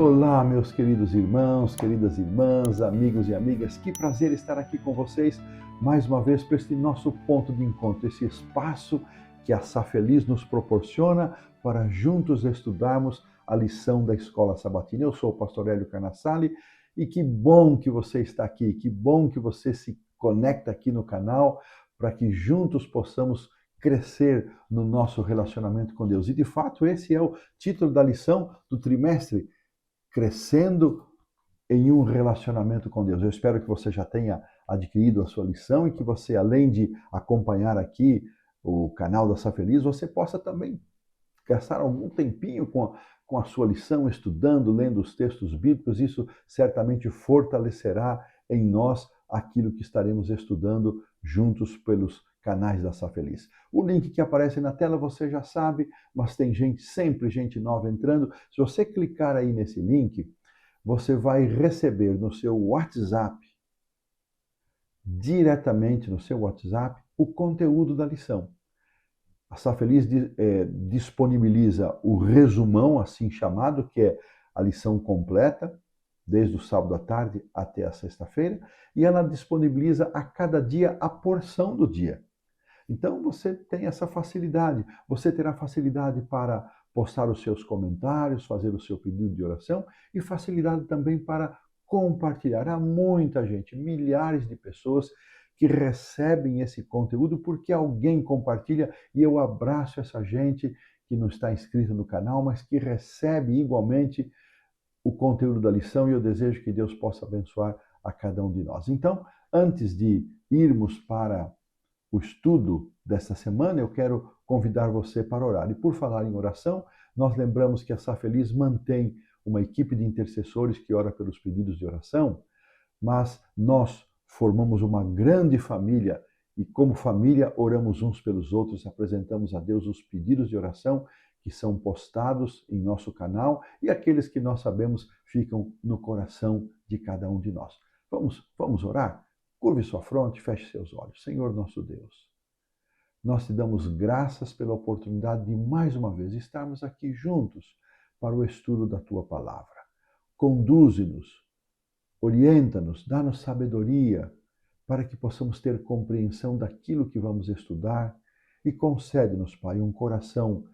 Olá, meus queridos irmãos, queridas irmãs, amigos e amigas, que prazer estar aqui com vocês mais uma vez para este nosso ponto de encontro, esse espaço que a Safeliz nos proporciona para juntos estudarmos a lição da Escola Sabatina. Eu sou o pastor Hélio Carnassali e que bom que você está aqui, que bom que você se conecta aqui no canal para que juntos possamos crescer no nosso relacionamento com Deus. E de fato esse é o título da lição do trimestre, Crescendo em um Relacionamento com Deus. Eu espero que você já tenha adquirido a sua lição e que você, além de acompanhar aqui o canal da Safeliz, você possa também gastar algum tempinho com a sua lição, estudando, lendo os textos bíblicos. Isso certamente fortalecerá em nós aquilo que estaremos estudando juntos pelos canais da Safeliz. O link que aparece na tela você já sabe, mas tem sempre gente nova entrando. Se você clicar aí nesse link, você vai receber no seu WhatsApp, diretamente no seu WhatsApp, o conteúdo da lição. A Safeliz disponibiliza o resumão, assim chamado, que é a lição completa, desde o sábado à tarde até a sexta-feira, e ela disponibiliza a cada dia a porção do dia. Então você tem essa facilidade, você terá facilidade para postar os seus comentários, fazer o seu pedido de oração e facilidade também para compartilhar. Há muita gente, milhares de pessoas que recebem esse conteúdo porque alguém compartilha, e eu abraço essa gente que não está inscrita no canal, mas que recebe igualmente o conteúdo da lição, e eu desejo que Deus possa abençoar a cada um de nós. Então, antes de irmos para o estudo desta semana, eu quero convidar você para orar. E por falar em oração, nós lembramos que a Safeliz mantém uma equipe de intercessores que ora pelos pedidos de oração, mas nós formamos uma grande família e, como família, oramos uns pelos outros, apresentamos a Deus os pedidos de oração que são postados em nosso canal e aqueles que nós sabemos ficam no coração de cada um de nós. Vamos orar? Curve sua fronte, feche seus olhos. Senhor nosso Deus, nós te damos graças pela oportunidade de mais uma vez estarmos aqui juntos para o estudo da tua palavra. Conduze-nos, orienta-nos, dá-nos sabedoria para que possamos ter compreensão daquilo que vamos estudar e concede-nos, Pai, um coração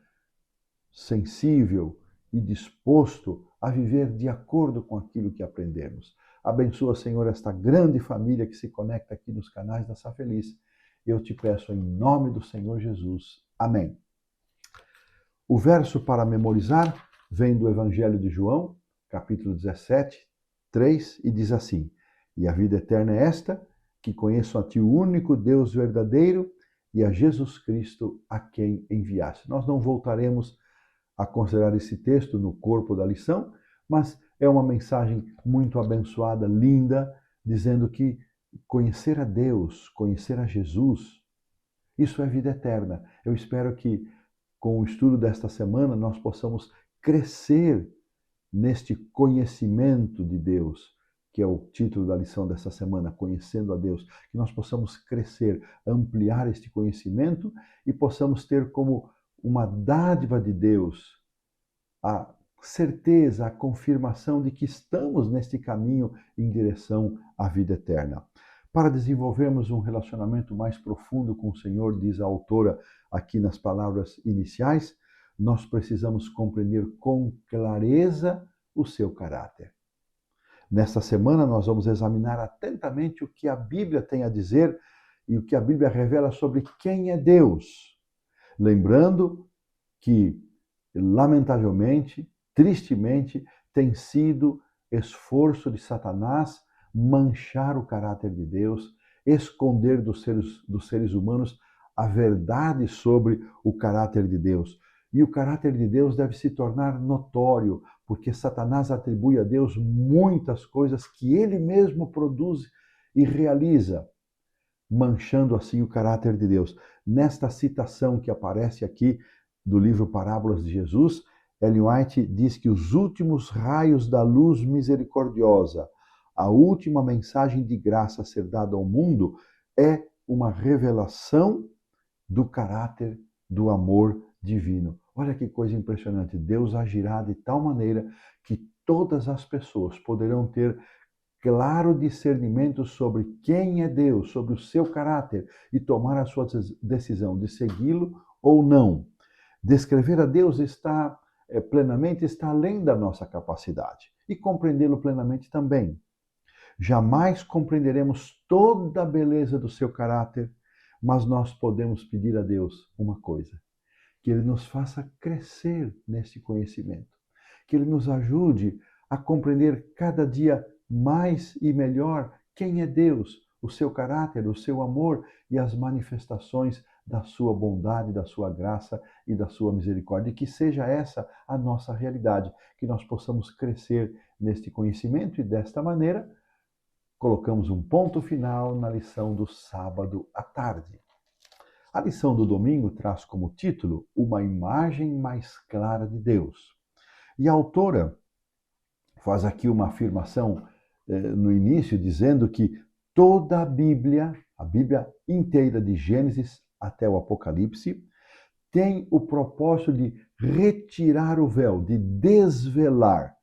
sensível e disposto a viver de acordo com aquilo que aprendemos. Abençoa, Senhor, esta grande família que se conecta aqui nos canais da Safeliz. Eu te peço em nome do Senhor Jesus. Amém. O verso para memorizar vem do Evangelho de João, capítulo 17, 3, e diz assim: E a vida eterna é esta, que conheçam a ti o único Deus verdadeiro e a Jesus Cristo a quem enviaste. Nós não voltaremos a considerar esse texto no corpo da lição, mas é uma mensagem muito abençoada, linda, dizendo que conhecer a Deus, conhecer a Jesus, isso é vida eterna. Eu espero que com o estudo desta semana nós possamos crescer neste conhecimento de Deus, que é o título da lição desta semana, Conhecendo a Deus, que nós possamos crescer, ampliar este conhecimento e possamos ter como uma dádiva de Deus a certeza, a confirmação de que estamos neste caminho em direção à vida eterna. Para desenvolvermos um relacionamento mais profundo com o Senhor, diz a autora aqui nas palavras iniciais, nós precisamos compreender com clareza o seu caráter. Nesta semana nós vamos examinar atentamente o que a Bíblia tem a dizer e o que a Bíblia revela sobre quem é Deus. Lembrando que, lamentavelmente, tristemente, tem sido esforço de Satanás manchar o caráter de Deus, esconder dos seres humanos a verdade sobre o caráter de Deus. E o caráter de Deus deve se tornar notório, porque Satanás atribui a Deus muitas coisas que ele mesmo produz e realiza, manchando assim o caráter de Deus. Nesta citação que aparece aqui do livro Parábolas de Jesus, Ellen White diz que os últimos raios da luz misericordiosa, a última mensagem de graça a ser dada ao mundo, é uma revelação do caráter do amor divino. Olha que coisa impressionante. Deus agirá de tal maneira que todas as pessoas poderão ter claro discernimento sobre quem é Deus, sobre o seu caráter e tomar a sua decisão de segui-lo ou não. Descrever a Deus plenamente está além da nossa capacidade e compreendê-lo plenamente também. Jamais compreenderemos toda a beleza do seu caráter, mas nós podemos pedir a Deus uma coisa: que Ele nos faça crescer nesse conhecimento, que Ele nos ajude a compreender cada dia mais e melhor quem é Deus, o seu caráter, o seu amor e as manifestações da sua bondade, da sua graça e da sua misericórdia. E que seja essa a nossa realidade, que nós possamos crescer neste conhecimento e desta maneira colocamos um ponto final na lição do sábado à tarde. A lição do domingo traz como título Uma Imagem Mais Clara de Deus. E a autora faz aqui uma afirmação no início, dizendo que toda a Bíblia inteira, de Gênesis até o Apocalipse, tem o propósito de retirar o véu, de desvelar.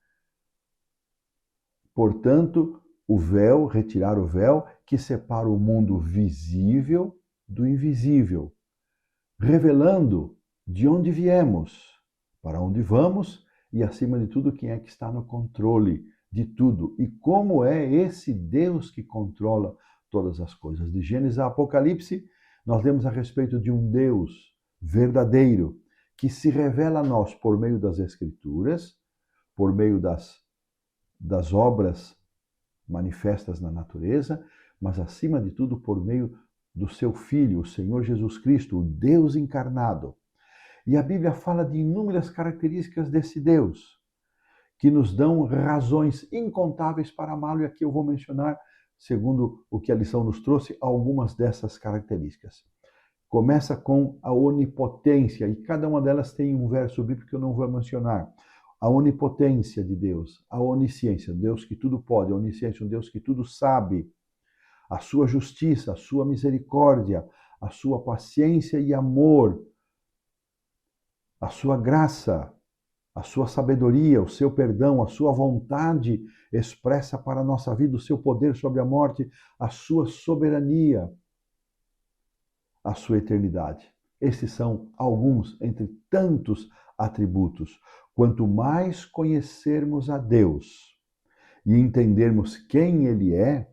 Portanto, retirar o véu que separa o mundo visível do invisível, revelando de onde viemos, para onde vamos e, acima de tudo, quem é que está no controle de tudo e como é esse Deus que controla todas as coisas. De Gênesis a Apocalipse, nós lemos a respeito de um Deus verdadeiro que se revela a nós por meio das Escrituras, por meio das obras manifestas na natureza, mas acima de tudo por meio do seu Filho, o Senhor Jesus Cristo, o Deus encarnado. E a Bíblia fala de inúmeras características desse Deus, que nos dão razões incontáveis para amá-lo, e aqui eu vou mencionar, segundo o que a lição nos trouxe, algumas dessas características. Começa com a onipotência, e cada uma delas tem um verso bíblico que eu não vou mencionar. A onipotência de Deus, a onisciência, Deus que tudo pode, a onisciência, um Deus que tudo sabe, a sua justiça, a sua misericórdia, a sua paciência e amor, a sua graça, a sua sabedoria, o seu perdão, a sua vontade expressa para a nossa vida, o seu poder sobre a morte, a sua soberania, a sua eternidade. Esses são alguns entre tantos atributos. Quanto mais conhecermos a Deus e entendermos quem Ele é,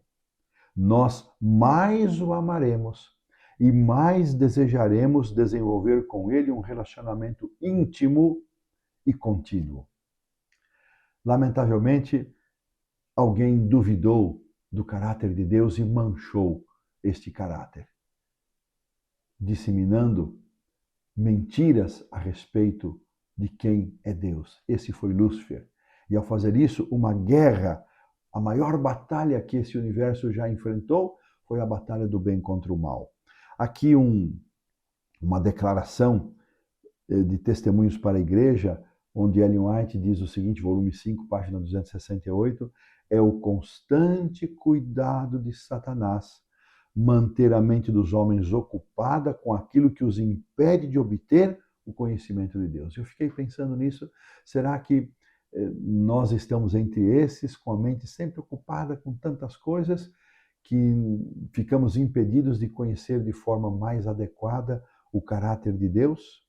nós mais o amaremos e mais desejaremos desenvolver com Ele um relacionamento íntimo e contínuo. Lamentavelmente, alguém duvidou do caráter de Deus e manchou este caráter, disseminando mentiras a respeito de quem é Deus. Esse foi Lúcifer. E ao fazer isso, uma guerra, a maior batalha que esse universo já enfrentou foi a batalha do bem contra o mal. Aqui uma declaração de testemunhos para a igreja, onde Ellen White diz o seguinte, volume 5, página 268, é o constante cuidado de Satanás manter a mente dos homens ocupada com aquilo que os impede de obter o conhecimento de Deus. Eu fiquei pensando nisso, será que nós estamos entre esses, com a mente sempre ocupada com tantas coisas, que ficamos impedidos de conhecer de forma mais adequada o caráter de Deus?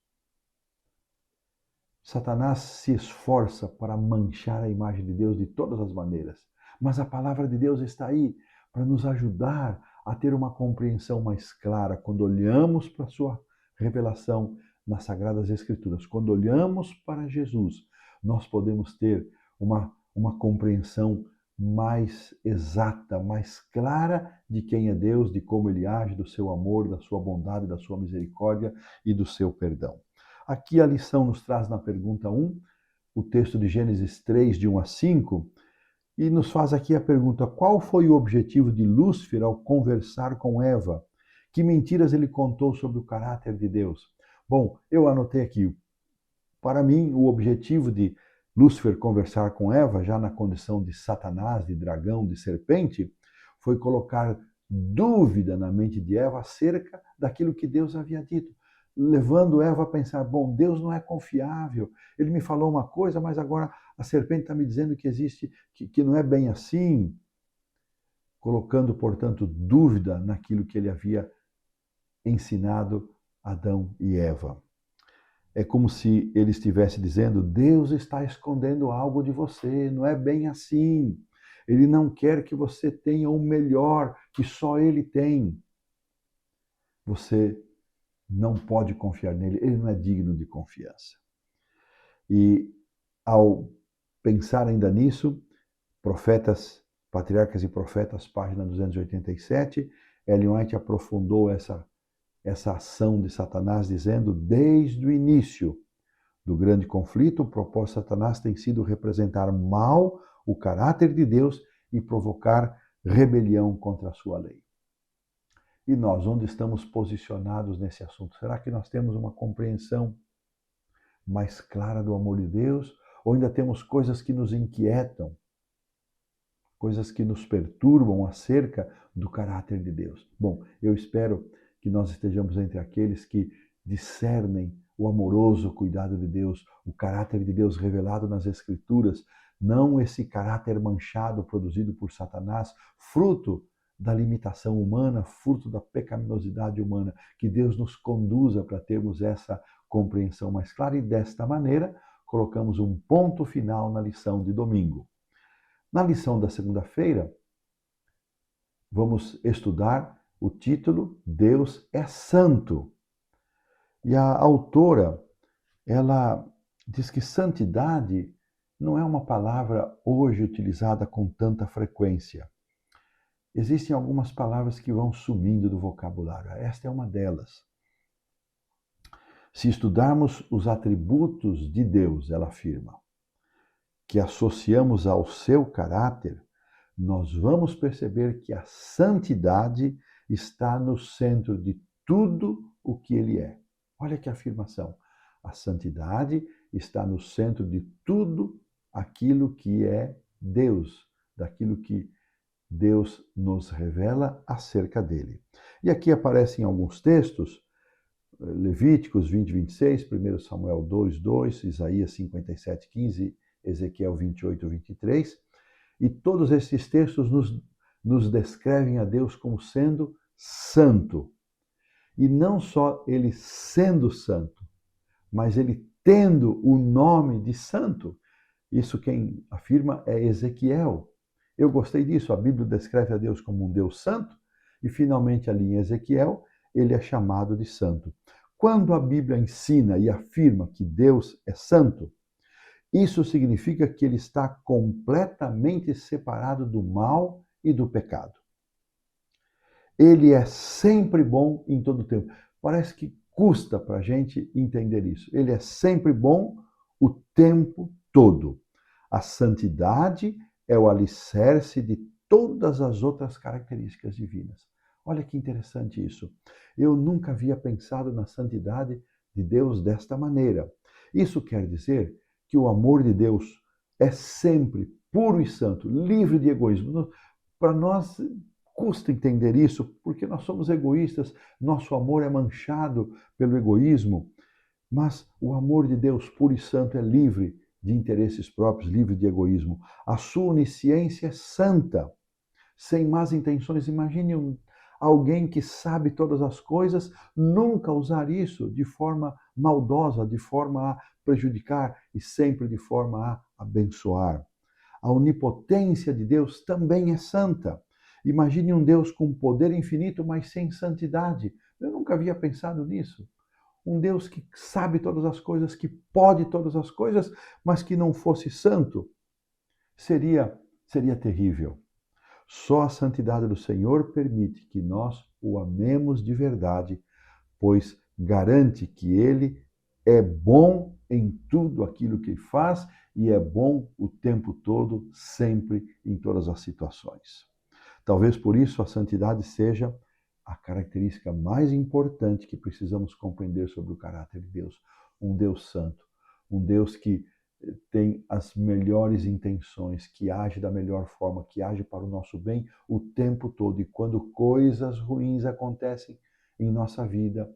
Satanás se esforça para manchar a imagem de Deus de todas as maneiras, mas a palavra de Deus está aí para nos ajudar a ter uma compreensão mais clara quando olhamos para a sua revelação nas Sagradas Escrituras. Quando olhamos para Jesus, nós podemos ter uma compreensão mais exata, mais clara de quem é Deus, de como Ele age, do seu amor, da sua bondade, da sua misericórdia e do seu perdão. Aqui a lição nos traz na pergunta 1, o texto de Gênesis 3, de 1 a 5, e nos faz aqui a pergunta: qual foi o objetivo de Lúcifer ao conversar com Eva? Que mentiras ele contou sobre o caráter de Deus? Bom, eu anotei aqui. Para mim, o objetivo de Lúcifer conversar com Eva, já na condição de Satanás, de dragão, de serpente, foi colocar dúvida na mente de Eva acerca daquilo que Deus havia dito. levando Eva a pensar, bom, Deus não é confiável. Ele me falou uma coisa, mas agora a serpente está me dizendo que existe, que não é bem assim, colocando, portanto, dúvida naquilo que ele havia ensinado Adão e Eva. É como se ele estivesse dizendo, Deus está escondendo algo de você, não é bem assim. Ele não quer que você tenha o melhor que só ele tem. Você não pode confiar nele, ele não é digno de confiança. E ao pensar ainda nisso, Profetas, Patriarcas e Profetas, página 287, Ellen White aprofundou essa ação de Satanás, dizendo, desde o início do grande conflito, o propósito de Satanás tem sido representar mal o caráter de Deus e provocar rebelião contra a sua lei. E nós, onde estamos posicionados nesse assunto? Será que nós temos uma compreensão mais clara do amor de Deus? Ou ainda temos coisas que nos inquietam? Coisas que nos perturbam acerca do caráter de Deus? Bom, eu espero que nós estejamos entre aqueles que discernem o amoroso cuidado de Deus, o caráter de Deus revelado nas Escrituras, não esse caráter manchado produzido por Satanás, fruto da limitação humana, fruto da pecaminosidade humana, que Deus nos conduza para termos essa compreensão mais clara e desta maneira colocamos um ponto final na lição de domingo. Na lição da segunda-feira, vamos estudar o título Deus é Santo. E a autora, ela diz que santidade não é uma palavra hoje utilizada com tanta frequência. Existem algumas palavras que vão sumindo do vocabulário. Esta é uma delas. Se estudarmos os atributos de Deus, ela afirma, que associamos ao seu caráter, nós vamos perceber que a santidade está no centro de tudo o que ele é. Olha que afirmação. A santidade está no centro de tudo aquilo que é Deus, daquilo que Deus nos revela acerca dele. E aqui aparecem alguns textos, Levíticos 20, 26, 1 Samuel 2, 2, Isaías 57, 15, Ezequiel 28, 23, e todos esses textos nos descrevem a Deus como sendo santo. E não só ele sendo santo, mas ele tendo o nome de santo. Isso quem afirma é Ezequiel. Eu gostei disso, a Bíblia descreve a Deus como um Deus santo, e finalmente ali em Ezequiel, ele é chamado de santo. Quando a Bíblia ensina e afirma que Deus é santo, isso significa que ele está completamente separado do mal e do pecado. Ele é sempre bom em todo o tempo. Parece que custa para a gente entender isso. Ele é sempre bom o tempo todo. A santidade é o alicerce de todas as outras características divinas. Olha que interessante isso. Eu nunca havia pensado na santidade de Deus desta maneira. Isso quer dizer que o amor de Deus é sempre puro e santo, livre de egoísmo. Para nós custa entender isso, porque nós somos egoístas, nosso amor é manchado pelo egoísmo, mas o amor de Deus puro e santo é livre de interesses próprios, livre de egoísmo. A sua onisciência é santa, sem más intenções. Imagine alguém que sabe todas as coisas, nunca usar isso de forma maldosa, de forma a prejudicar e sempre de forma a abençoar. A onipotência de Deus também é santa. Imagine um Deus com poder infinito, mas sem santidade. Eu nunca havia pensado nisso. Um Deus que sabe todas as coisas, que pode todas as coisas, mas que não fosse santo. Seria terrível. Só a santidade do Senhor permite que nós o amemos de verdade, pois garante que ele é bom em tudo aquilo que faz e é bom o tempo todo, sempre, em todas as situações. Talvez por isso a santidade seja a característica mais importante que precisamos compreender sobre o caráter de Deus. Um Deus santo, um Deus que tem as melhores intenções, que age da melhor forma, que age para o nosso bem o tempo todo. E quando coisas ruins acontecem em nossa vida,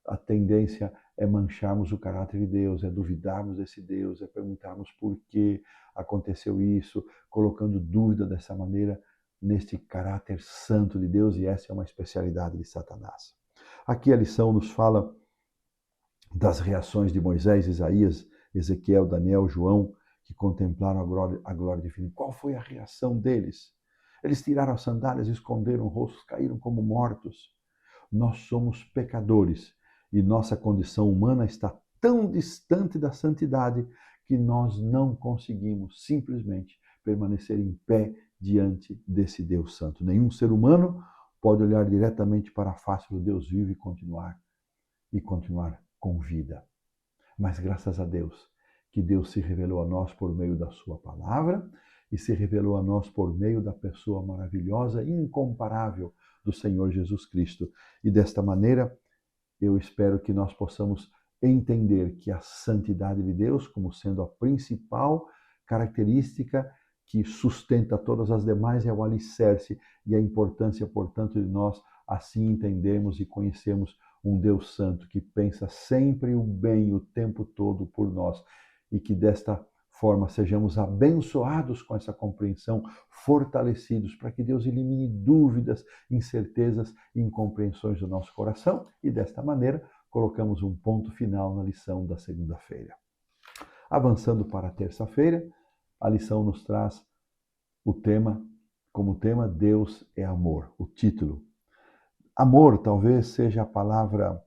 a tendência é mancharmos o caráter de Deus, é duvidarmos desse Deus, é perguntarmos por que aconteceu isso, colocando dúvida dessa maneira neste caráter santo de Deus, e essa é uma especialidade de Satanás. Aqui a lição nos fala das reações de Moisés, Isaías, Ezequiel, Daniel, João, que contemplaram a glória divina. Qual foi a reação deles? Eles tiraram as sandálias, esconderam o rosto, caíram como mortos. Nós somos pecadores e nossa condição humana está tão distante da santidade que nós não conseguimos simplesmente permanecer em pé diante desse Deus santo. Nenhum ser humano pode olhar diretamente para a face do Deus vivo e continuar com vida. Mas graças a Deus, que Deus se revelou a nós por meio da sua palavra e se revelou a nós por meio da pessoa maravilhosa e incomparável do Senhor Jesus Cristo. E desta maneira, eu espero que nós possamos entender que a santidade de Deus, como sendo a principal característica que sustenta todas as demais, é o alicerce e a importância, portanto, de nós assim entendermos e conhecermos um Deus santo que pensa sempre o bem o tempo todo por nós e que desta forma sejamos abençoados com essa compreensão, fortalecidos para que Deus elimine dúvidas, incertezas e incompreensões do nosso coração e desta maneira colocamos um ponto final na lição da segunda-feira. Avançando para a terça-feira, a lição nos traz como tema Deus é amor, o título. Amor talvez seja a palavra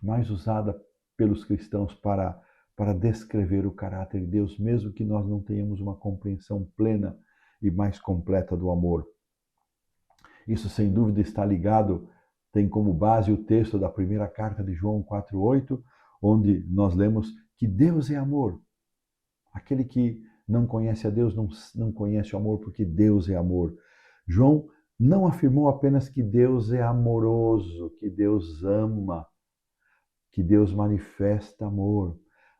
mais usada pelos cristãos para descrever o caráter de Deus, mesmo que nós não tenhamos uma compreensão plena e mais completa do amor. Isso, sem dúvida, está ligado, tem como base o texto da primeira carta de João 4,8, onde nós lemos que Deus é amor. Aquele que não conhece a Deus não conhece o amor, porque Deus é amor. João não afirmou apenas que Deus é amoroso, que Deus ama, que Deus manifesta amor,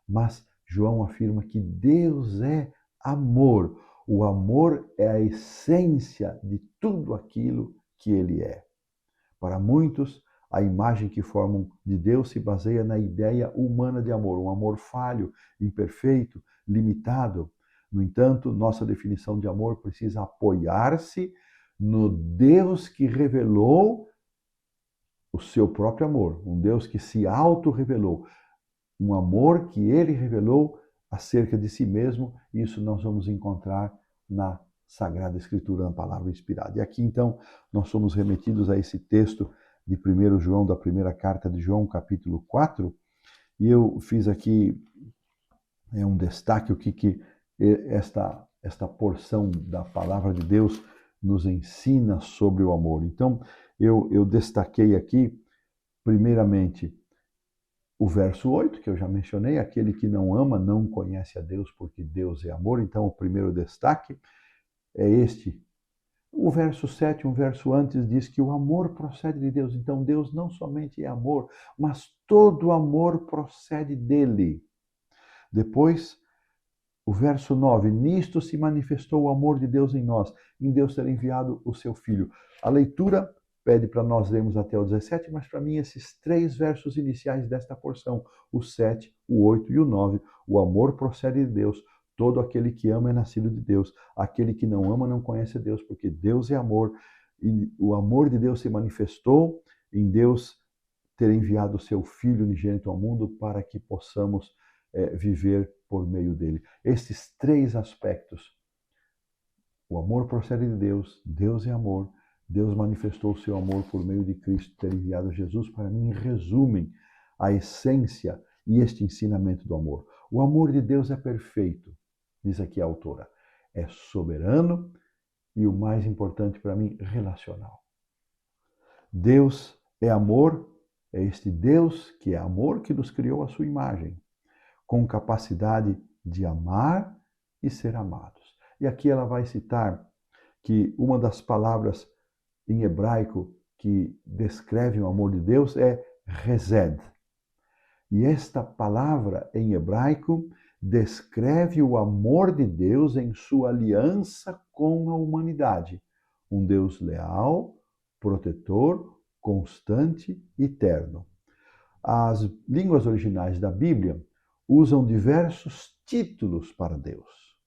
mas João afirma que Deus é amor. O amor é a essência de tudo aquilo que ele é. Para muitos, a imagem que formam de Deus se baseia na ideia humana de amor, um amor falho, imperfeito, limitado. No entanto, nossa definição de amor precisa apoiar-se no Deus que revelou o seu próprio amor, um Deus que se auto-revelou, um amor que ele revelou acerca de si mesmo, e isso nós vamos encontrar na Sagrada Escritura, na palavra inspirada. E aqui então nós somos remetidos a esse texto de 1 João, da primeira carta de João, capítulo 4, e eu fiz aqui um destaque, o que esta porção da palavra de Deus nos ensina sobre o amor. Então, eu destaquei aqui, primeiramente, o verso 8, que eu já mencionei, aquele que não ama não conhece a Deus, porque Deus é amor. Então, o primeiro destaque é este. O verso 7, um verso antes, diz que o amor procede de Deus. Então, Deus não somente é amor, mas todo amor procede dele. Depois, o verso 9, nisto se manifestou o amor de Deus em nós, em Deus ter enviado o seu Filho. A leitura pede para nós lermos até o 17, mas para mim esses 3 versos iniciais desta porção, o 7, o 8 e o 9, o amor procede de Deus, todo aquele que ama é nascido de Deus, aquele que não ama não conhece Deus, porque Deus é amor, e o amor de Deus se manifestou em Deus ter enviado o seu Filho unigênito ao mundo para que possamos viver por meio dele. Esses 3 aspectos, o amor procede de Deus, Deus é amor, Deus manifestou o seu amor por meio de Cristo ter enviado Jesus, para mim resumem a essência e este ensinamento do amor. O amor de Deus é perfeito, diz aqui a autora, é soberano e o mais importante para mim, relacional. Deus é amor, é este Deus que é amor que nos criou à sua imagem, com capacidade de amar e ser amados. E aqui ela vai citar que uma das palavras em hebraico que descreve o amor de Deus é Hesed. E esta palavra em hebraico descreve o amor de Deus em sua aliança com a humanidade. Um Deus leal, protetor, constante e eterno. As línguas originais da Bíblia usam diversos títulos para Deus,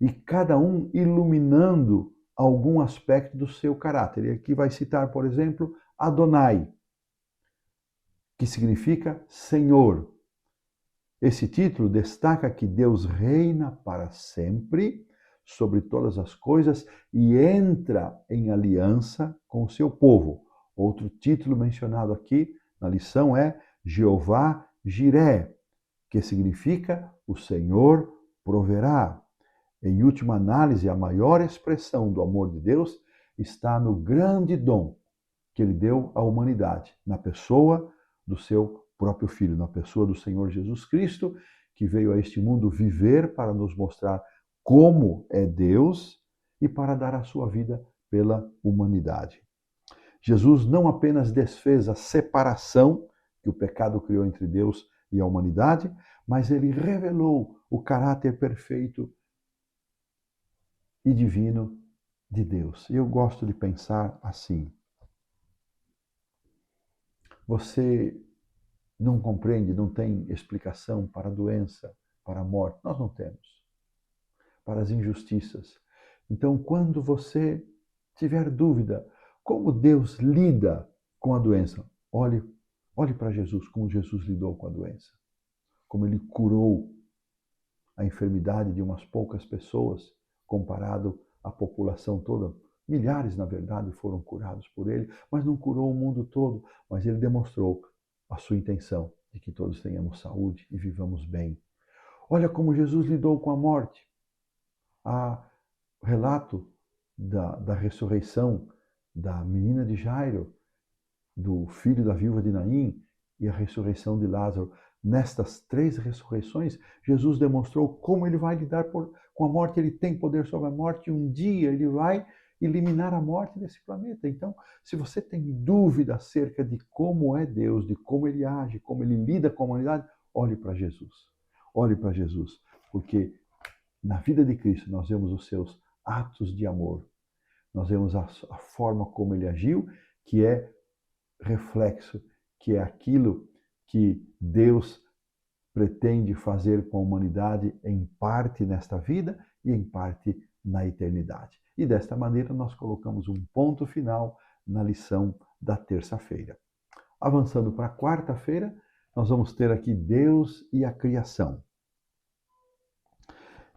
e cada um iluminando algum aspecto do seu caráter. E aqui vai citar, por exemplo, Adonai, que significa Senhor. Esse título destaca que Deus reina para sempre sobre todas as coisas e entra em aliança com o seu povo. Outro título mencionado aqui na lição é Jeová Jiré, que significa o Senhor proverá. Em última análise, a maior expressão do amor de Deus está no grande dom que ele deu à humanidade, na pessoa do seu próprio Filho, na pessoa do Senhor Jesus Cristo, que veio a este mundo viver para nos mostrar como é Deus e para dar a sua vida pela humanidade. Jesus não apenas desfez a separação que o pecado criou entre Deus e a humanidade, mas ele revelou o caráter perfeito e divino de Deus. Eu gosto de pensar assim. Você não compreende, não tem explicação para a doença, para a morte. Nós não temos. Para as injustiças. Então, quando você tiver dúvida, como Deus lida com a doença? Olhe para Jesus, como Jesus lidou com a doença. Como ele curou a enfermidade de umas poucas pessoas, comparado à população toda. Milhares, na verdade, foram curados por ele, mas não curou o mundo todo. Mas ele demonstrou a sua intenção de que todos tenhamos saúde e vivamos bem. Olha como Jesus lidou com a morte. Há relato da ressurreição da menina de Jairo, do filho da viúva de Naim e a ressurreição de Lázaro. Nestas 3 ressurreições, Jesus demonstrou como ele vai lidar com a morte. Ele tem poder sobre a morte e um dia ele vai eliminar a morte desse planeta. Então, se você tem dúvida acerca de como é Deus, de como ele age, como ele lida com a humanidade, olhe para Jesus. Olhe para Jesus, porque na vida de Cristo nós vemos os seus atos de amor. Nós vemos a forma como ele agiu, que é reflexo, que é aquilo que Deus pretende fazer com a humanidade em parte nesta vida e em parte na eternidade. E desta maneira nós colocamos um ponto final na lição da terça-feira. Avançando para a quarta-feira, nós vamos ter aqui Deus e a criação.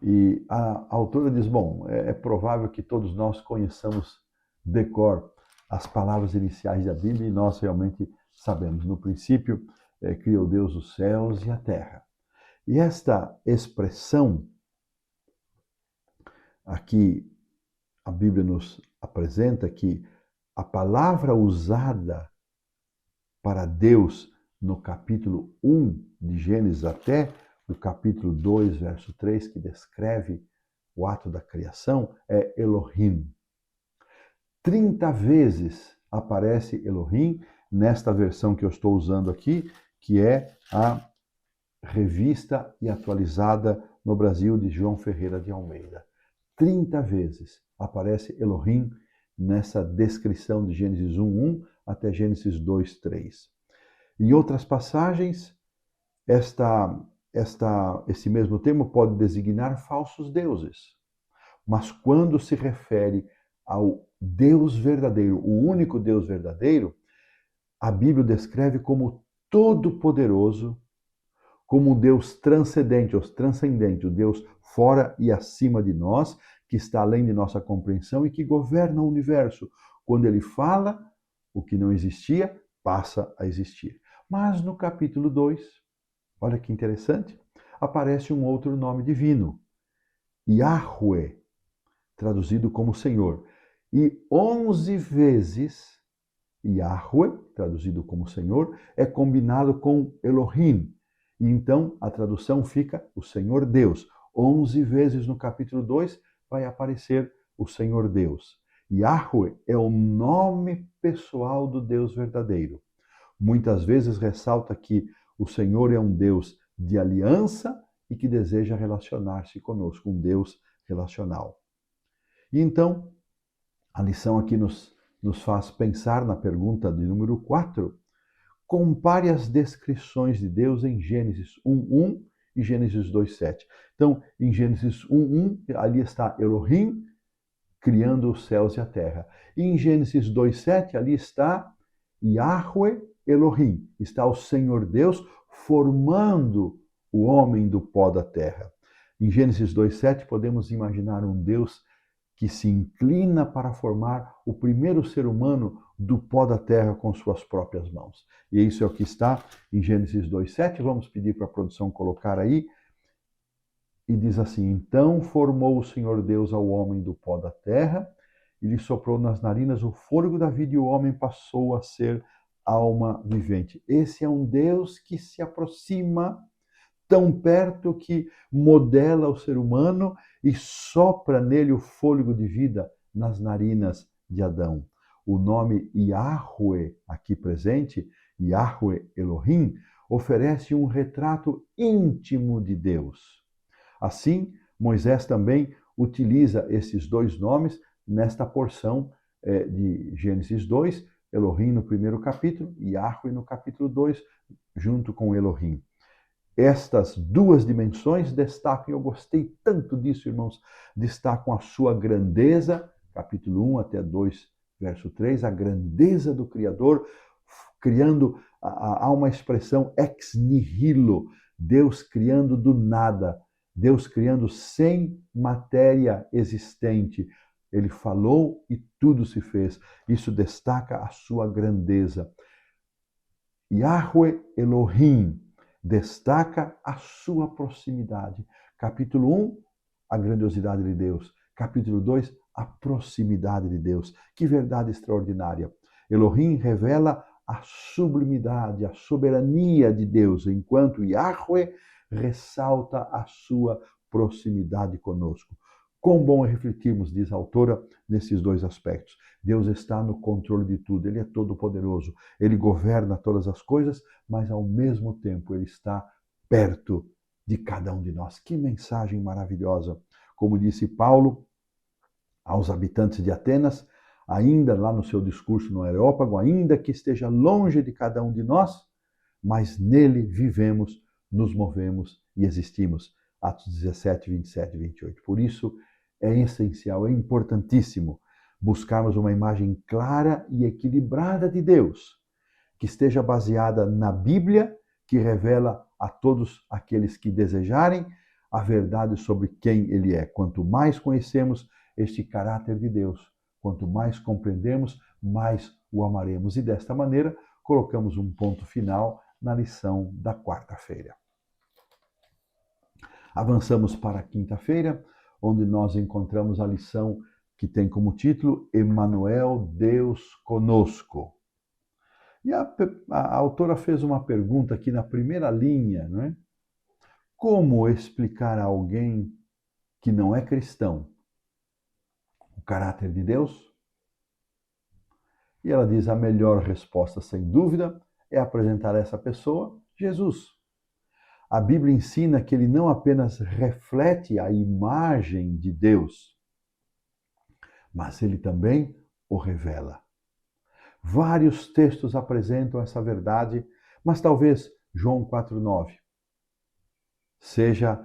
E a autora diz, bom, é provável que todos nós conheçamos de cor as palavras iniciais da Bíblia e nós realmente sabemos. No princípio, criou Deus os céus e a terra. E esta expressão, aqui a Bíblia nos apresenta que a palavra usada para Deus no capítulo 1 de Gênesis até o capítulo 2, verso 3, que descreve o ato da criação, é Elohim. 30 vezes aparece Elohim nesta versão que eu estou usando aqui, que é a revista e atualizada no Brasil de João Ferreira de Almeida. 30 vezes aparece Elohim nessa descrição de Gênesis 1:1 até Gênesis 2:3. Em outras passagens, esse mesmo termo pode designar falsos deuses. Mas quando se refere ao Deus verdadeiro, o único Deus verdadeiro, a Bíblia descreve como todo-poderoso, como um Deus transcendente, o Deus fora e acima de nós, que está além de nossa compreensão e que governa o universo. Quando ele fala, o que não existia passa a existir. Mas no capítulo 2, olha que interessante, aparece um outro nome divino, Yahweh, traduzido como Senhor. E 11 vezes Yahweh, traduzido como Senhor, é combinado com Elohim. E então a tradução fica o Senhor Deus. 11 vezes no capítulo 2 vai aparecer o Senhor Deus. Yahweh é o nome pessoal do Deus verdadeiro. Muitas vezes ressalta que o Senhor é um Deus de aliança e que deseja relacionar-se conosco, um Deus relacional. E então, a lição aqui nos faz pensar na pergunta de número 4. Compare as descrições de Deus em Gênesis 1:1 e Gênesis 2:7. Então, em Gênesis 1:1, ali está Elohim criando os céus e a terra. E em Gênesis 2:7, ali está Yahweh Elohim, está o Senhor Deus formando o homem do pó da terra. Em Gênesis 2:7, podemos imaginar um Deus que se inclina para formar o primeiro ser humano do pó da terra com suas próprias mãos. E isso é o que está em Gênesis 2:7. Vamos pedir para a produção colocar aí. E diz assim: então formou o Senhor Deus ao homem do pó da terra, e lhe soprou nas narinas o fôlego da vida, e o homem passou a ser alma vivente. Esse é um Deus que se aproxima tão perto que modela o ser humano e sopra nele o fôlego de vida nas narinas de Adão. O nome Yahweh, aqui presente, Yahweh Elohim, oferece um retrato íntimo de Deus. Assim, Moisés também utiliza esses dois nomes nesta porção de Gênesis 2, Elohim no primeiro capítulo e Yahweh no capítulo 2, junto com Elohim. Estas duas dimensões destacam, eu gostei tanto disso, irmãos, destacam a sua grandeza, capítulo 1 até 2, verso 3, a grandeza do Criador, criando, há uma expressão ex nihilo, Deus criando do nada, Deus criando sem matéria existente. Ele falou e tudo se fez. Isso destaca a sua grandeza. Yahweh Elohim destaca a sua proximidade. Capítulo 1, a grandiosidade de Deus. Capítulo 2, a proximidade de Deus. Que verdade extraordinária. Elohim revela a sublimidade, a soberania de Deus, enquanto Yahweh ressalta a sua proximidade conosco. Quão bom é refletirmos, diz a autora, nesses dois aspectos. Deus está no controle de tudo, Ele é todo-poderoso, Ele governa todas as coisas, mas ao mesmo tempo Ele está perto de cada um de nós. Que mensagem maravilhosa! Como disse Paulo aos habitantes de Atenas, ainda lá no seu discurso no Areópago, ainda que esteja longe de cada um de nós, mas nele vivemos, nos movemos e existimos. Atos 17, 27 e 28. Por isso, é essencial, é importantíssimo buscarmos uma imagem clara e equilibrada de Deus, que esteja baseada na Bíblia, que revela a todos aqueles que desejarem a verdade sobre quem Ele é. Quanto mais conhecemos este caráter de Deus, quanto mais compreendemos, mais o amaremos. E desta maneira, colocamos um ponto final na lição da quarta-feira. Avançamos para a quinta-feira, onde nós encontramos a lição que tem como título Emmanuel, Deus conosco. E a autora fez uma pergunta aqui na primeira linha, não é? Como explicar a alguém que não é cristão o caráter de Deus? E ela diz: a melhor resposta, sem dúvida, é apresentar a essa pessoa Jesus. A Bíblia ensina que ele não apenas reflete a imagem de Deus, mas ele também o revela. Vários textos apresentam essa verdade, mas talvez João 4,9 seja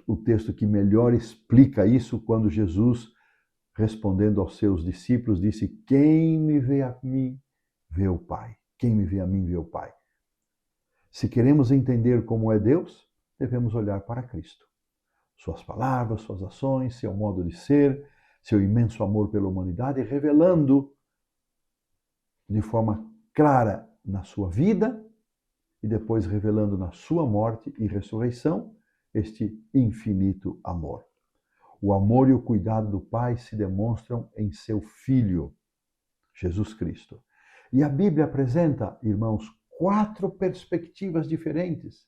o texto que melhor explica isso, quando Jesus, respondendo aos seus discípulos, disse: quem me vê a mim, vê o Pai. Quem me vê a mim, vê o Pai. Se queremos entender como é Deus, devemos olhar para Cristo. Suas palavras, suas ações, seu modo de ser, seu imenso amor pela humanidade, revelando de forma clara na sua vida e depois revelando na sua morte e ressurreição este infinito amor. O amor e o cuidado do Pai se demonstram em seu Filho, Jesus Cristo. E a Bíblia apresenta, irmãos, 4 perspectivas diferentes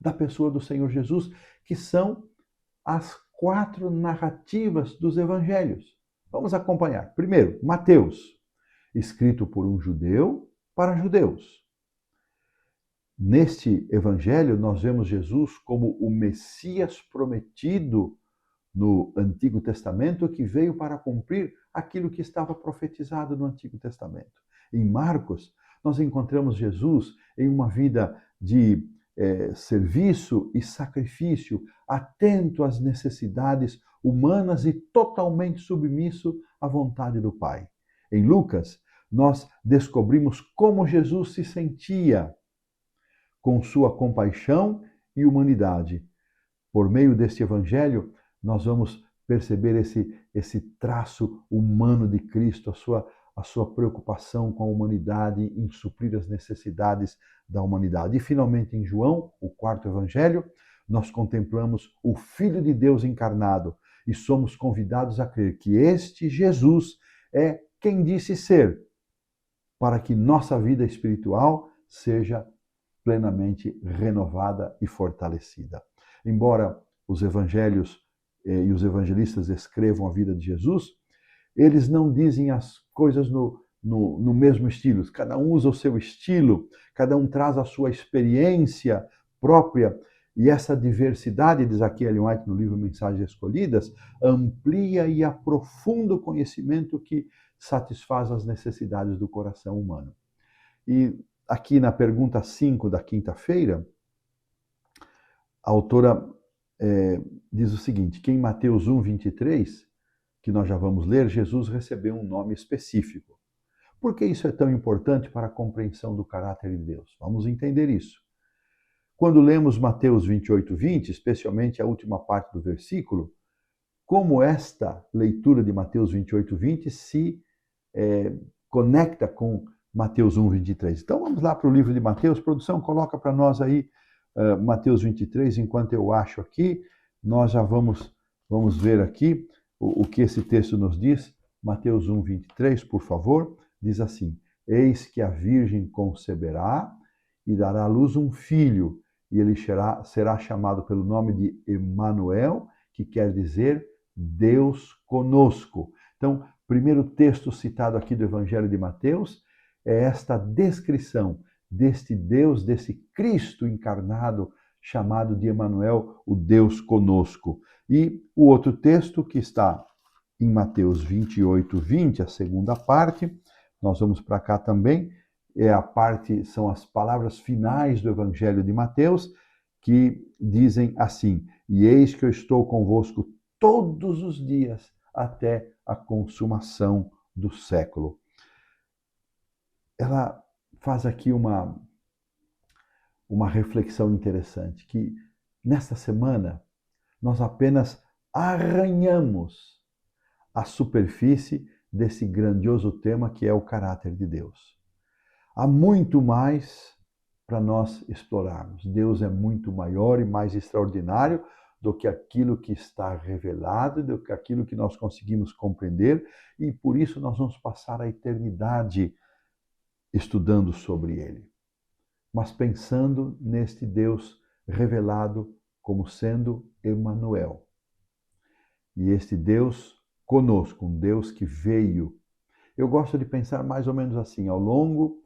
da pessoa do Senhor Jesus, que são as 4 narrativas dos evangelhos. Vamos acompanhar. Primeiro, Mateus, escrito por um judeu para judeus. Neste evangelho, nós vemos Jesus como o Messias prometido no Antigo Testamento, que veio para cumprir aquilo que estava profetizado no Antigo Testamento. Em Marcos, nós encontramos Jesus em uma vida de serviço e sacrifício, atento às necessidades humanas e totalmente submisso à vontade do Pai. Em Lucas, nós descobrimos como Jesus se sentia com sua compaixão e humanidade. Por meio deste evangelho, nós vamos perceber esse traço humano de Cristo, a sua preocupação com a humanidade, em suprir as necessidades da humanidade. E finalmente em João, o quarto evangelho, nós contemplamos o Filho de Deus encarnado e somos convidados a crer que este Jesus é quem disse ser, para que nossa vida espiritual seja plenamente renovada e fortalecida. Embora os evangelhos e os evangelistas escrevam a vida de Jesus, eles não dizem as coisas no mesmo estilo. Cada um usa o seu estilo, cada um traz a sua experiência própria. E essa diversidade, diz aqui Ellen White no livro Mensagens Escolhidas, amplia e aprofunda o conhecimento que satisfaz as necessidades do coração humano. E aqui na pergunta 5 da quinta-feira, a autora diz o seguinte, que em Mateus 1:23, que nós já vamos ler, Jesus recebeu um nome específico. Por que isso é tão importante para a compreensão do caráter de Deus? Vamos entender isso. Quando lemos Mateus 28:20, especialmente a última parte do versículo, como esta leitura de Mateus 28:20 se conecta com Mateus 1:23. Então vamos lá para o livro de Mateus. Produção, coloca para nós aí Mateus 23, enquanto eu acho aqui, nós já vamos ver aqui o que esse texto nos diz. Mateus 1:23, por favor, diz assim: Eis que a Virgem conceberá e dará à luz um filho, e ele será chamado pelo nome de Emanuel, que quer dizer Deus conosco. Então, primeiro texto citado aqui do Evangelho de Mateus é esta descrição deste Deus, desse Cristo encarnado, chamado de Emanuel, o Deus conosco. E o outro texto que está em Mateus 28:20, a segunda parte, nós vamos para cá também, são as palavras finais do Evangelho de Mateus, que dizem assim: E eis que eu estou convosco todos os dias até a consumação do século. Ela faz aqui uma reflexão interessante, que nesta semana nós apenas arranhamos a superfície desse grandioso tema que é o caráter de Deus. Há muito mais para nós explorarmos. Deus é muito maior e mais extraordinário do que aquilo que está revelado, do que aquilo que nós conseguimos compreender, e por isso nós vamos passar a eternidade estudando sobre ele, mas pensando neste Deus revelado como sendo Emanuel. E este Deus conosco, um Deus que veio. Eu gosto de pensar mais ou menos assim, ao longo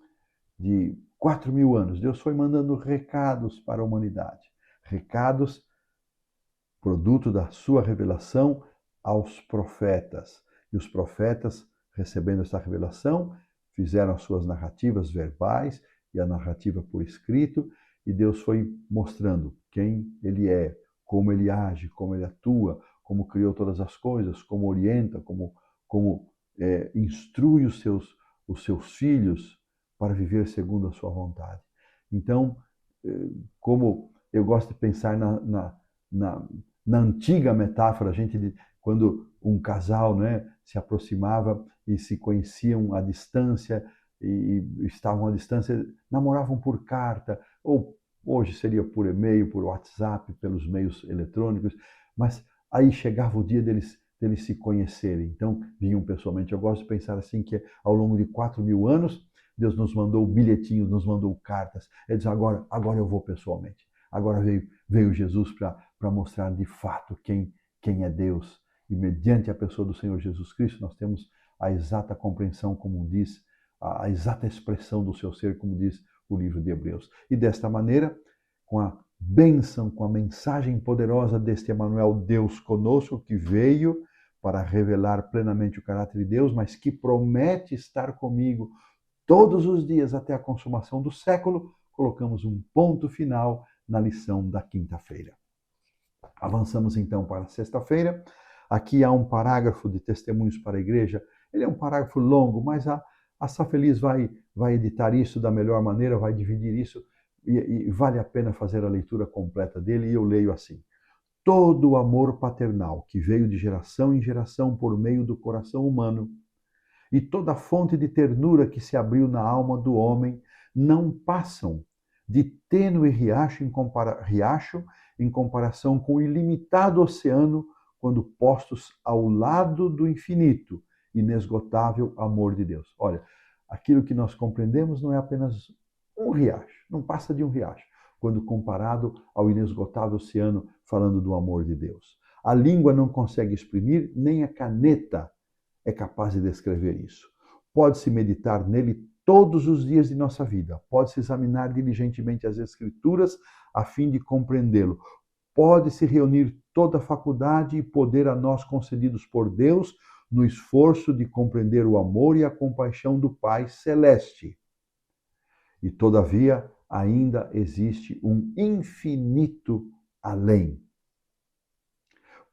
de 4.000 anos, Deus foi mandando recados para a humanidade. Recados produto da sua revelação aos profetas. E os profetas, recebendo essa revelação, fizeram as suas narrativas verbais e a narrativa por escrito, e Deus foi mostrando quem ele é, como ele age, como ele atua, como criou todas as coisas, como orienta, como instrui os seus filhos para viver segundo a sua vontade. Então, como eu gosto de pensar na antiga metáfora, quando um casal, né, se aproximava e se conheciam à distância e estavam à distância, namoravam por carta, ou hoje seria por e-mail, por WhatsApp, pelos meios eletrônicos, mas aí chegava o dia deles se conhecerem, então vinham pessoalmente. Eu gosto de pensar assim, que ao longo de 4.000 anos, Deus nos mandou bilhetinhos, nos mandou cartas. Ele diz, agora eu vou pessoalmente. Agora veio Jesus para mostrar de fato quem é Deus. E mediante a pessoa do Senhor Jesus Cristo, nós temos a exata compreensão, como diz, a exata expressão do seu ser, como diz o livro de Hebreus. E desta maneira, com a bênção, com a mensagem poderosa deste Emanuel, Deus conosco, que veio para revelar plenamente o caráter de Deus, mas que promete estar comigo todos os dias até a consumação do século, colocamos um ponto final na lição da quinta-feira. Avançamos então para a sexta-feira. Aqui há um parágrafo de testemunhos para a igreja. Ele é um parágrafo longo, mas a Safeliz vai editar isso da melhor maneira, vai dividir isso e vale a pena fazer a leitura completa dele. E eu leio assim: todo o amor paternal que veio de geração em geração por meio do coração humano e toda a fonte de ternura que se abriu na alma do homem não passam de tênue riacho em comparação com o ilimitado oceano quando postos ao lado do infinito, inesgotável amor de Deus. Olha, aquilo que nós compreendemos não é apenas um riacho, não passa de um riacho, quando comparado ao inesgotável oceano, falando do amor de Deus. A língua não consegue exprimir, nem a caneta é capaz de descrever isso. Pode-se meditar nele todos os dias de nossa vida, pode-se examinar diligentemente as Escrituras a fim de compreendê-lo. Pode-se reunir toda a faculdade e poder a nós concedidos por Deus no esforço de compreender o amor e a compaixão do Pai Celeste. E, todavia, ainda existe um infinito além.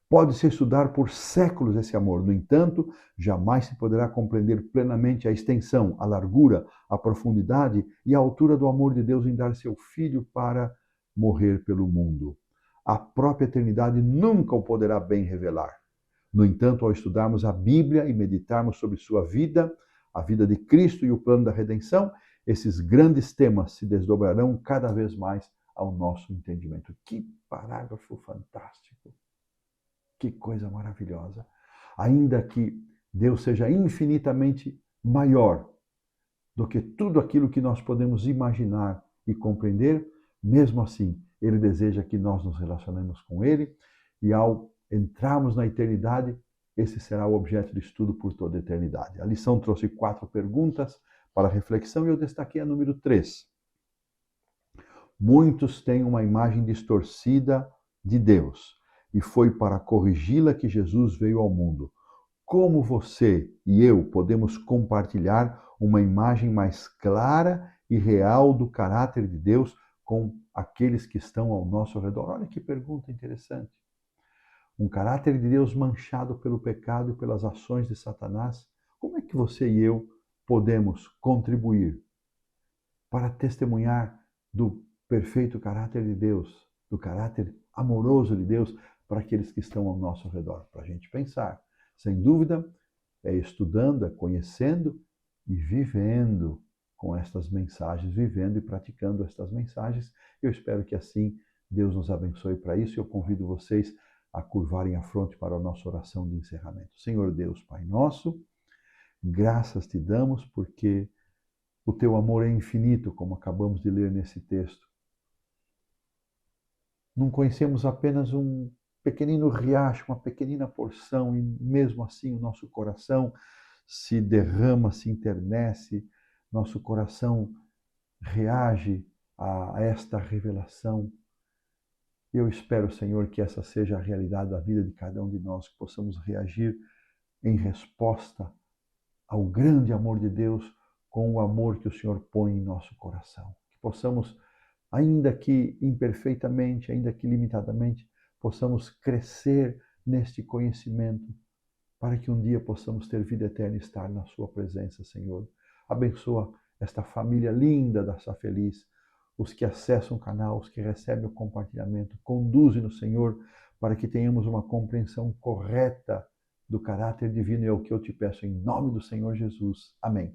Pode-se estudar por séculos esse amor, no entanto, jamais se poderá compreender plenamente a extensão, a largura, a profundidade e a altura do amor de Deus em dar seu Filho para morrer pelo mundo. A própria eternidade nunca o poderá bem revelar. No entanto, ao estudarmos a Bíblia e meditarmos sobre sua vida, a vida de Cristo e o plano da redenção, esses grandes temas se desdobrarão cada vez mais ao nosso entendimento. Que parágrafo fantástico! Que coisa maravilhosa! Ainda que Deus seja infinitamente maior do que tudo aquilo que nós podemos imaginar e compreender, mesmo assim, Ele deseja que nós nos relacionemos com Ele e ao entrarmos na eternidade, esse será o objeto de estudo por toda a eternidade. A lição trouxe 4 perguntas para reflexão e eu destaquei a número 3. Muitos têm uma imagem distorcida de Deus e foi para corrigi-la que Jesus veio ao mundo. Como você e eu podemos compartilhar uma imagem mais clara e real do caráter de Deus com aqueles que estão ao nosso redor? Olha que pergunta interessante. Um caráter de Deus manchado pelo pecado e pelas ações de Satanás. Como é que você e eu podemos contribuir para testemunhar do perfeito caráter de Deus, do caráter amoroso de Deus para aqueles que estão ao nosso redor? Para a gente pensar. Sem dúvida, é estudando, é conhecendo e vivendo com estas mensagens, vivendo e praticando estas mensagens. Eu espero que assim Deus nos abençoe para isso. Eu convido vocês a curvarem a fronte para a nossa oração de encerramento. Senhor Deus, Pai nosso, graças te damos porque o teu amor é infinito, como acabamos de ler nesse texto. Não conhecemos apenas um pequenino riacho, uma pequenina porção, e mesmo assim o nosso coração se derrama, se enternece, nosso coração reage a esta revelação. Eu espero, Senhor, que essa seja a realidade da vida de cada um de nós, que possamos reagir em resposta ao grande amor de Deus com o amor que o Senhor põe em nosso coração. Que possamos, ainda que imperfeitamente, ainda que limitadamente, possamos crescer neste conhecimento para que um dia possamos ter vida eterna e estar na sua presença, Senhor. Abençoa esta família linda da Safeliz, os que acessam o canal, os que recebem o compartilhamento. Conduze-nos, Senhor, para que tenhamos uma compreensão correta do caráter divino. É o que eu te peço em nome do Senhor Jesus. Amém.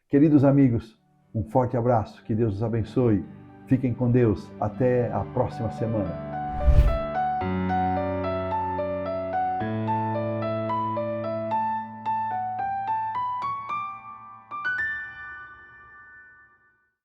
Queridos amigos, um forte abraço. Que Deus os abençoe. Fiquem com Deus. Até a próxima semana.